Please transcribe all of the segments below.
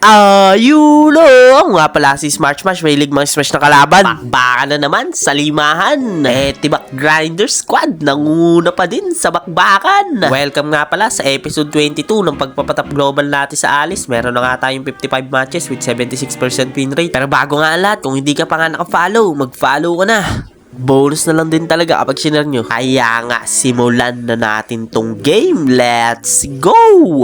Ayun nga pala si Smash Smash, may mga smash na kalaban. Baka na naman sa limahan. Tibak Grinder Squad, nanguna pa din sa bakbakan. Welcome nga pala sa episode 22 ng pagpapatap global natin sa Alice. Meron na nga tayong 55 matches with 76% win rate. Pero bago nga lahat, kung hindi ka pa nga naka-follow, mag-follow ka na. Bonus na lang din talaga kapag sinare nyo. Kaya nga, simulan na natin tong game. Let's go!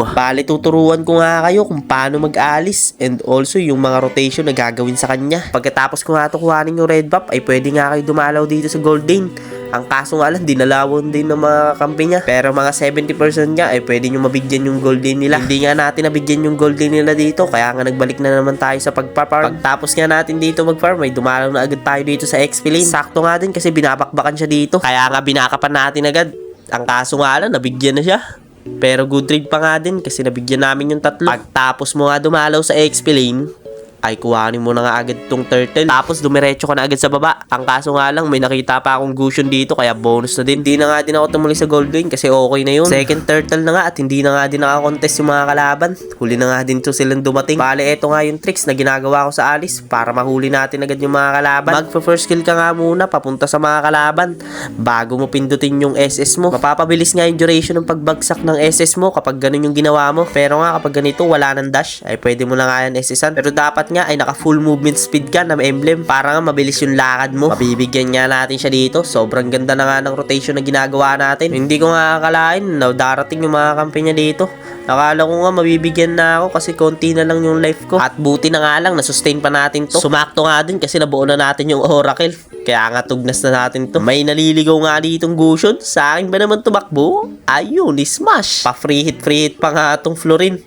Bale, tuturuan ko nga kayo kung paano mag-alis and also yung mga rotation na gagawin sa kanya. Pagkatapos ko nga ito kuhanin yung red buff, ay pwede nga kayo dumalaw dito sa Golden. Ang kaso nga lang, dinalawon din ng mga kampi niya. Pero mga 70% niya, ay pwede nyo mabigyan yung golden nila. Hindi nga natin nabigyan yung golden nila dito. Kaya nga nagbalik na naman tayo sa pagpa-farm. Pagtapos nga natin dito mag-farm, ay dumalaw na agad tayo dito sa XP lane. Sakto nga din kasi binabakbakan siya dito. Kaya nga binakapan natin agad. Ang kaso nga lang, nabigyan na siya. Pero good trade pa nga din kasi nabigyan namin yung tatlo. Pagtapos mo nga dumalaw sa XP lane, ay kuhanin mo na nga agad tong turtle. Tapos dumiretso ka na agad sa baba. Ang kaso nga lang, may nakita pa akong Gusion dito, kaya bonus na din. Hindi na nga din ako tumuli sa gold lane kasi okay na yun. Second turtle na nga at hindi na nga din nakakontest yung mga kalaban. Huli na nga din to silang dumating. Bale, eto nga yung tricks na ginagawa ko sa Alice para mahuli natin agad yung mga kalaban. Magpa-first kill ka nga muna papunta sa mga kalaban bago mo pindutin yung SS mo. Mapapabilis nga yung duration ng pagbagsak ng SS mo kapag ganun yung ginawa mo. Pero nga kapag ganito wala ng dash, ay pwede mo na nga yan SS-an. Pero dapat nga ay naka full movement speed ka na emblem para nga mabilis yung lakad mo. Mabibigyan nga natin siya dito. Sobrang ganda na nga ng rotation na ginagawa natin. Hindi ko nga akalain na darating yung mga kampi niya dito. Akala ko nga mabibigyan na ako kasi konti na lang yung life ko. At buti na nga lang na-sustain pa natin to. Sumakto nga din kasi nabuo na natin yung Oracle. Kaya nga tugnas na natin to. May naliligaw nga ditong Gusion. Sa akin ba naman tumakbo? Ayun, ni-smash. Pa-free hit pa nga itong Florin.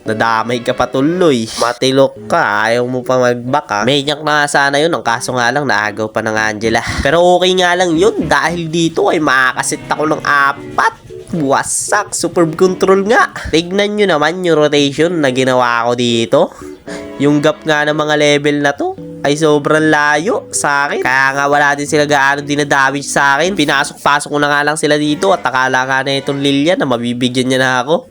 Nadamay ka pa tuloy. Matilok ka. Ayaw mo pa mag-back. Maniac na sana yun. Ang kaso nga lang, naagaw pa ng Angela. Pero okay nga lang yun. Dahil dito ay makakasit ako ng 4. Wasak. Superb control nga. Tignan nyo naman yung rotation na ginawa ko dito. Yung gap nga ng mga level na to ay sobrang layo sa akin. Kaya nga wala din sila gaano dinadamage sa akin. Pinasok-pasok ko na nga lang sila dito at akala nga na itong Lilia na mabibigyan niya na ako.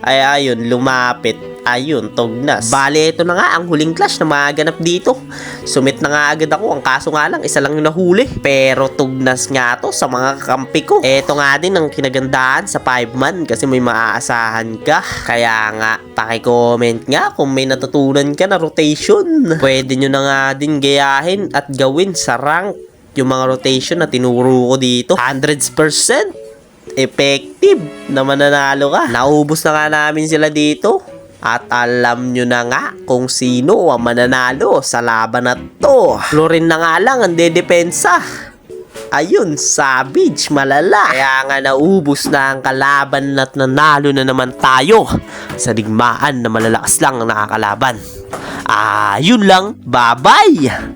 Ay ayun, lumapit. Ayun, tugnas. Bale, ito na nga ang huling clash na maganap dito. Sumit na nga agad ako. Ang kaso nga lang, isa lang yung nahuli. Pero tugnas nga to sa mga kampi ko. Ito nga din ang kinagandaan sa 5-man kasi may maaasahan ka. Kaya nga, paki-comment nga kung may natutunan ka na rotation. Pwede nyo na nga din gayahin at gawin sa rank yung mga rotation na tinuro ko dito. 100% effective na mananalo ka. Naubos na nga namin sila dito. At alam nyo na nga kung sino ang mananalo sa laban na to. Florin na nga lang ang dedepensa. Ayun, Savage, malala. Kaya nga naubos na ang kalaban at nanalo na naman tayo sa digmaan na malalakas lang ang nakakalaban. Ayun lang, bye-bye!